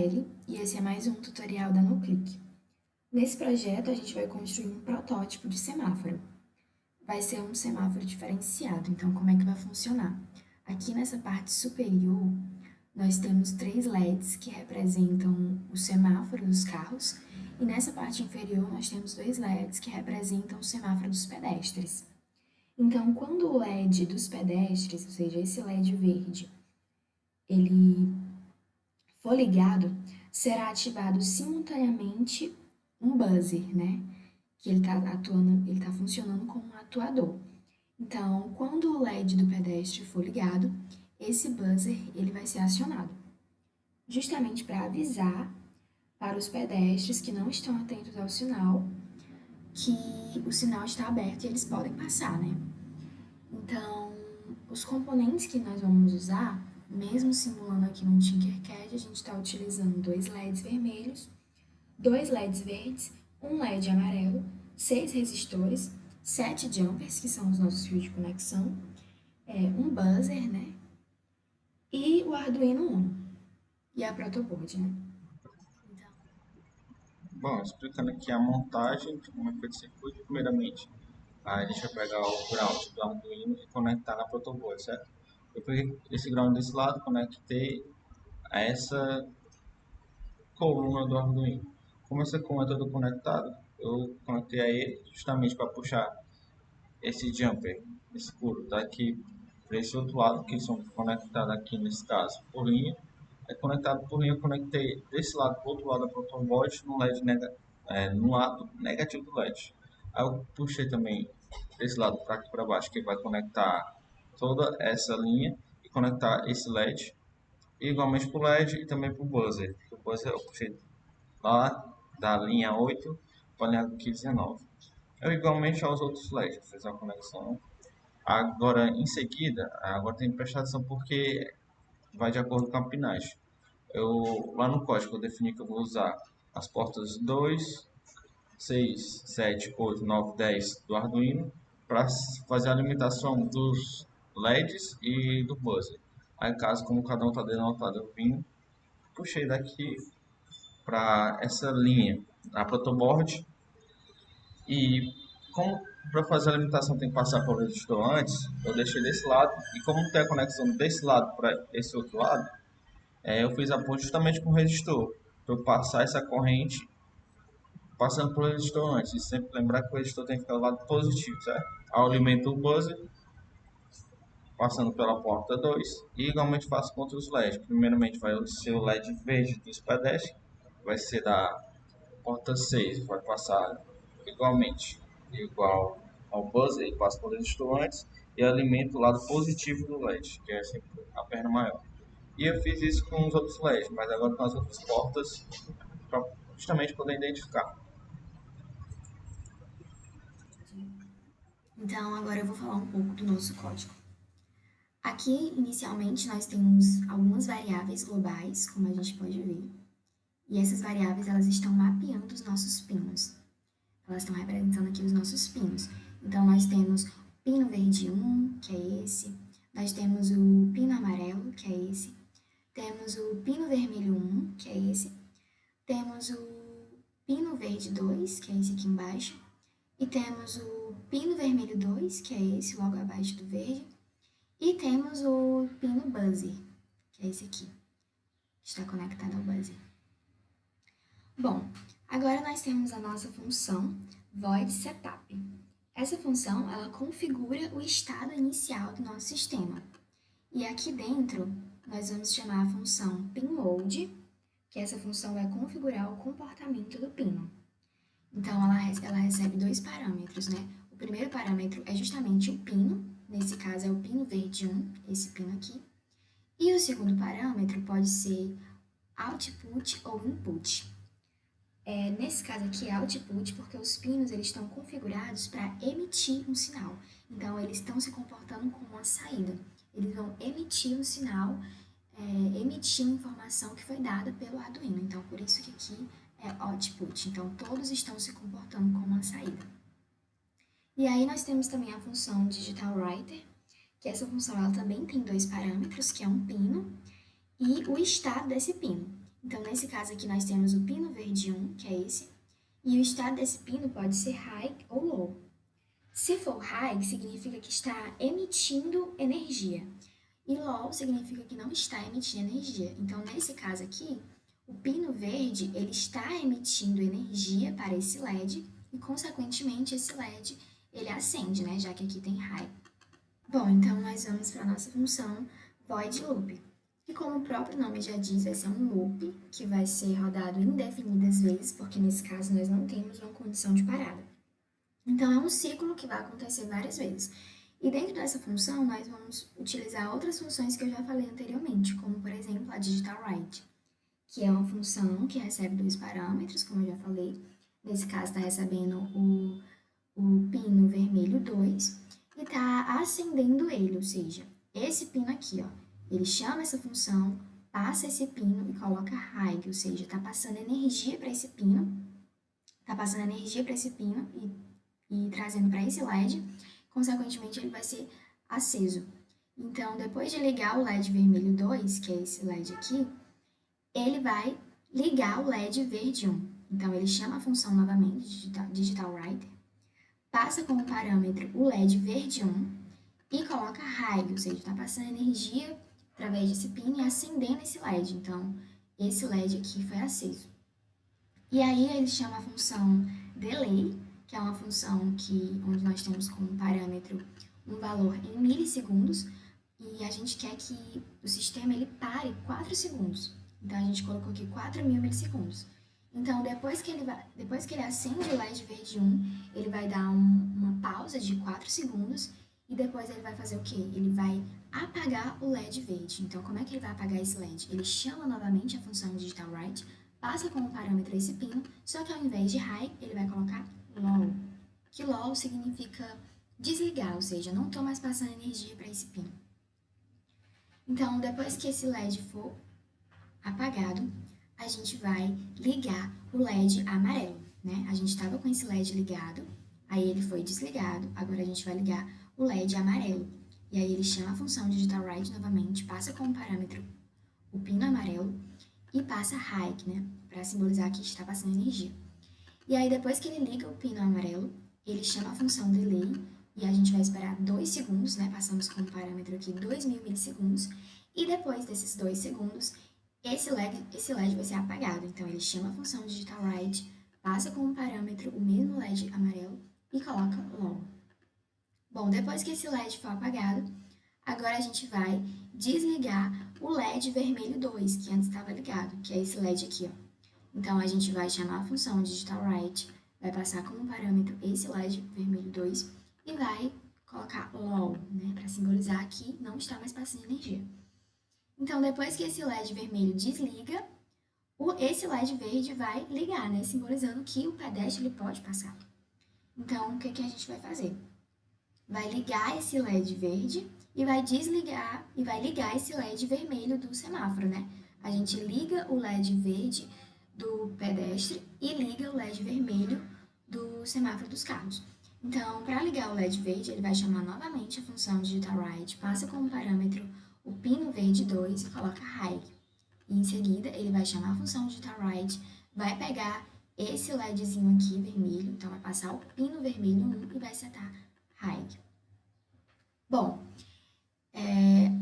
Micaele e esse é mais um tutorial da NuClick. Nesse projeto, a gente vai construir um protótipo de semáforo. Vai ser um semáforo diferenciado, então como é que vai funcionar? Aqui nessa parte superior, nós temos 3 LEDs que representam o semáforo dos carros e nessa parte inferior nós temos 2 LEDs que representam o semáforo dos pedestres. Então, quando o LED dos pedestres, ou seja, esse LED verde, ele for ligado, será ativado simultaneamente um buzzer, né? Que ele tá funcionando como um atuador. Então, quando o LED do pedestre for ligado, esse buzzer ele vai ser acionado, justamente para avisar para os pedestres que não estão atentos ao sinal que o sinal está aberto e eles podem passar, né? Então, os componentes que nós vamos usar, mesmo simulando aqui no Tinkercad, a gente está utilizando 2 LEDs vermelhos, 2 LEDs verdes, um LED amarelo, 6 resistores, 7 jumpers, que são os nossos fios de conexão, um buzzer, né? E o Arduino Uno. E a protoboard, né? Então, Bom, explicando aqui a montagem de como é feito o circuito, primeiramente, a gente vai pegar o ground do Arduino e conectar na protoboard, certo? Eu peguei esse ground desse lado, conectei a essa coluna do Arduino. Como essa coluna é toda conectada, eu conectei a ele justamente para puxar esse jumper escuro daqui para esse outro lado, que são conectados aqui nesse caso por linha. É conectado por linha, eu conectei desse lado para o outro lado da protonboard no LED no lado negativo do LED. Aí eu puxei também desse lado para aqui para baixo, que vai conectar toda essa linha e conectar esse LED. E igualmente para o LED e também para o buzzer. O buzzer eu puxei lá da linha 8 para a linha 19. Eu igualmente aos outros LEDs, fiz a conexão. Agora, em seguida, agora tem que prestar atenção porque vai de acordo com a pinagem. Lá no código eu defini que eu vou usar as portas 2, 6, 7, 8, 9, 10 do Arduino para fazer a limitação dos LEDs e do buzzer. Aí, caso como cada um está denotado, eu vim, puxei daqui para essa linha, a protoboard, e como para fazer a limitação tem que passar por resistor antes, eu deixei desse lado, e como tem a conexão desse lado para esse outro lado, eu fiz a ponte justamente com o resistor, para eu passar essa corrente passando por resistor antes, e sempre lembrar que o resistor tem que ficar do lado positivo, certo? Ao alimento o buzzer, passando pela porta 2 e igualmente faço contra os LEDs. Primeiramente vai ser o LED verde dos pedestres, vai ser da porta 6 vai passar igualmente, igual ao buzzer, e passa por resistor antes, e alimenta o lado positivo do LED, que é sempre a perna maior. E eu fiz isso com os outros LEDs, mas agora com as outras portas, para justamente poder identificar. então, agora eu vou falar um pouco do nosso código. Aqui, inicialmente, nós temos algumas variáveis globais, como a gente pode ver. E essas variáveis, elas estão mapeando os nossos pinos. Elas estão representando aqui os nossos pinos. Então, nós temos o pino verde 1, que é esse. Nós temos o pino amarelo, que é esse. Temos o pino vermelho 1, que é esse. Temos o pino verde 2, que é esse aqui embaixo. E temos o pino vermelho 2, que é esse logo abaixo do verde. E temos o pino buzzer, que é esse aqui. Está conectado ao buzzer. Bom, agora nós temos a nossa função void setup. Essa função, ela configura o estado inicial do nosso sistema. E aqui dentro, nós vamos chamar a função pinMode, que essa função vai configurar o comportamento do pino. Então, ela recebe 2 parâmetros, né? O primeiro parâmetro é justamente o pino, nesse caso é o pino verde 1, esse pino aqui. E o segundo parâmetro pode ser output ou input. Nesse caso aqui é output porque os pinos eles estão configurados para emitir um sinal. Então, eles estão se comportando como uma saída. Eles vão emitir um sinal, emitir uma informação que foi dada pelo Arduino. Então, por isso que aqui é output. Então, todos estão se comportando como uma saída. E aí, nós temos também a função digital writer, que essa função ela também tem 2 parâmetros, que é um pino e o estado desse pino. Então, nesse caso aqui, nós temos o pino verde 1, que é esse, e o estado desse pino pode ser high ou low. Se for high, significa que está emitindo energia, e low significa que não está emitindo energia. Então, nesse caso aqui, o pino verde ele está emitindo energia para esse LED e, consequentemente, esse LED ele acende, né? Já que aqui tem high. Bom, então nós vamos para a nossa função void loop, que como o próprio nome já diz, vai ser um loop que vai ser rodado indefinidas vezes, porque nesse caso nós não temos uma condição de parada. Então é um ciclo que vai acontecer várias vezes. E dentro dessa função nós vamos utilizar outras funções que eu já falei anteriormente, como por exemplo a digital write, que é uma função que recebe dois parâmetros, como eu já falei. Nesse caso está recebendo o pino vermelho 2 e está acendendo ele, ou seja, esse pino aqui, ó, ele chama essa função, passa esse pino e coloca high, ou seja, está passando energia para esse pino, e trazendo para esse LED, consequentemente ele vai ser aceso. Então, depois de ligar o LED vermelho 2, que é esse LED aqui, ele vai ligar o LED verde 1. Então, ele chama a função novamente, digital writer, passa como parâmetro o LED verde 1 e coloca high, ou seja, está passando energia através desse pino e acendendo esse LED. Então, esse LED aqui foi aceso. E aí ele chama a função delay, que é uma função onde nós temos como parâmetro um valor em milissegundos e a gente quer que o sistema ele pare 4 segundos. Então, a gente colocou aqui 4.000 milissegundos. Então, depois que ele acende o LED verde 1, ele vai dar uma pausa de 4 segundos e depois ele vai fazer o quê? Ele vai apagar o LED verde. Então, como é que ele vai apagar esse LED? Ele chama novamente a função digital write, passa como parâmetro esse pino, só que ao invés de high, ele vai colocar low, que low significa desligar, ou seja, não estou mais passando energia para esse pino. Então, depois que esse LED for apagado, a gente vai ligar o LED amarelo, né? A gente estava com esse LED ligado, aí ele foi desligado, agora a gente vai ligar o LED amarelo. E aí ele chama a função digital write novamente, passa como parâmetro o pino amarelo e passa high, né? Para simbolizar que está passando energia. E aí depois que ele liga o pino amarelo, ele chama a função delay e a gente vai esperar 2 segundos, né? Passamos como parâmetro aqui 2.000 milissegundos. E depois desses 2 segundos, esse LED vai ser apagado. Então, ele chama a função digital write, passa como parâmetro o mesmo LED amarelo e coloca low. Bom, depois que esse LED for apagado, agora a gente vai desligar o LED vermelho 2, que antes estava ligado, que é esse LED aqui, ó. Então, a gente vai chamar a função digital write, vai passar como parâmetro esse LED vermelho 2 e vai colocar low, né, para simbolizar que não está mais passando energia. Então, depois que esse LED vermelho desliga, esse LED verde vai ligar, né, simbolizando que o pedestre ele pode passar. Então, o que a gente vai fazer? Vai ligar esse LED verde e vai desligar e vai ligar esse LED vermelho do semáforo, né? A gente liga o LED verde do pedestre e liga o LED vermelho do semáforo dos carros. Então, para ligar o LED verde, ele vai chamar novamente a função digital write, passa como parâmetro o pino verde 2 e coloca high. E em seguida, ele vai chamar a função digital write, vai pegar esse LEDzinho aqui vermelho, então vai passar o pino vermelho 1 e vai setar high. Bom,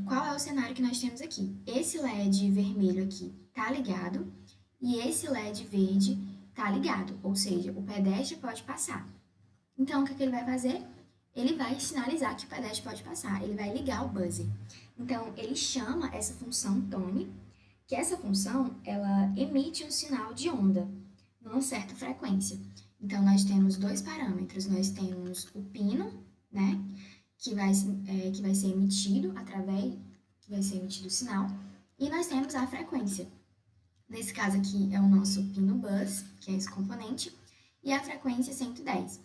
qual é o cenário que nós temos aqui? Esse LED vermelho aqui tá ligado e esse LED verde tá ligado, ou seja, o pedestre pode passar. Então, o que ele vai fazer? Ele vai sinalizar que o pedestre pode passar, ele vai ligar o buzzer. Então, ele chama essa função tone, que essa função, ela emite um sinal de onda, numa certa frequência. Então, nós temos dois parâmetros, nós temos o pino, né, que vai ser emitido o sinal, e nós temos a frequência. Nesse caso aqui é o nosso pino bus, que é esse componente, e a frequência 110.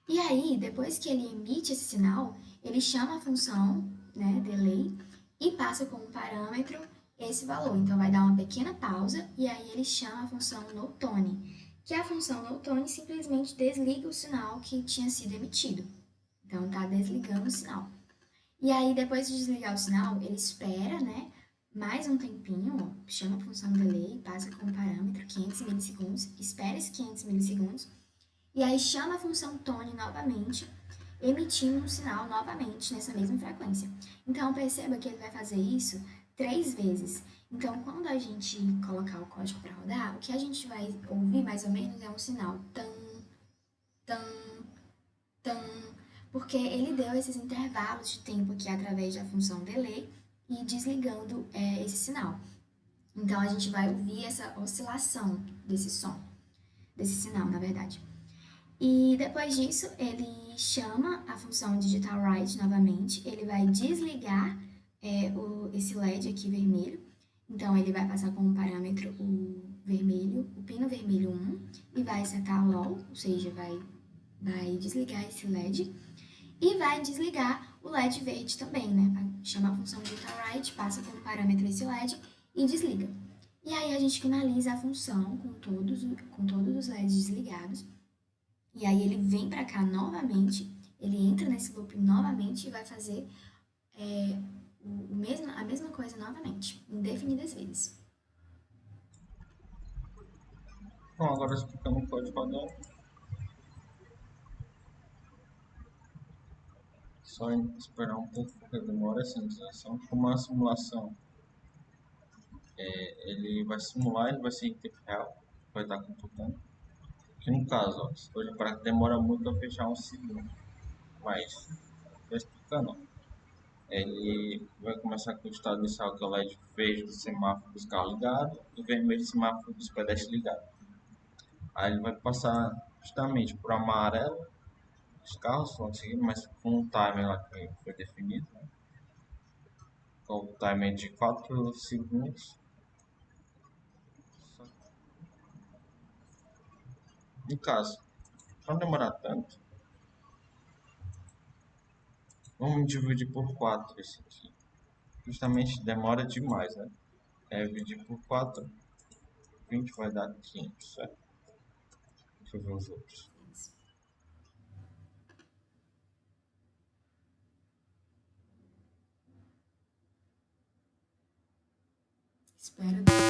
E aí, depois que ele emite esse sinal, ele chama a função, né, delay, e passa como parâmetro esse valor. Então, vai dar uma pequena pausa, e aí ele chama a função no tone, que a função no tone simplesmente desliga o sinal que tinha sido emitido. Então, tá desligando o sinal. E aí, depois de desligar o sinal, ele espera, né, mais um tempinho, ó, chama a função delay, passa como parâmetro 500 milissegundos, espera esses 500 milissegundos, e aí chama a função tone novamente, emitindo um sinal novamente nessa mesma frequência. Então, perceba que ele vai fazer isso 3 vezes. Então, quando a gente colocar o código para rodar, o que a gente vai ouvir mais ou menos é um sinal tan, tan, tan, porque ele deu esses intervalos de tempo aqui através da função delay e desligando esse sinal. Então, a gente vai ouvir essa oscilação desse som, desse sinal, na verdade. E depois disso, ele chama a função digital write novamente, ele vai desligar esse LED aqui vermelho, então ele vai passar como parâmetro o vermelho, o pino vermelho 1, e vai setar low, ou seja, vai desligar esse LED, e vai desligar o LED verde também, né? Chama a função digital write, passa como parâmetro esse LED e desliga. E aí a gente finaliza a função com todos os LEDs desligados. E aí ele vem para cá novamente, ele entra nesse loop novamente e vai fazer a mesma coisa novamente, indefinidas vezes. Bom, agora explicando o código padrão, só esperar um pouco porque demora essa inicialização. Como a simulação, ele vai simular, ele vai ser em tempo real, vai estar computando. Que no caso, ó, se for para que demora muito a fechar um segundo, mas, estou explicando, ó, ele vai começar com o estado inicial que é o LED verde do semáforo dos carros ligado e vermelho do semáforo dos pedestres ligado. Aí ele vai passar justamente por amarelo, os carros vão seguir, mas com um timer lá que foi definido, né? Com o timer de 4 segundos. No caso, para não demorar tanto, vamos dividir por 4 esse aqui. Justamente demora demais, né? Dividir por 4, 20 vai dar 500, certo? Deixa eu ver os outros. Espero.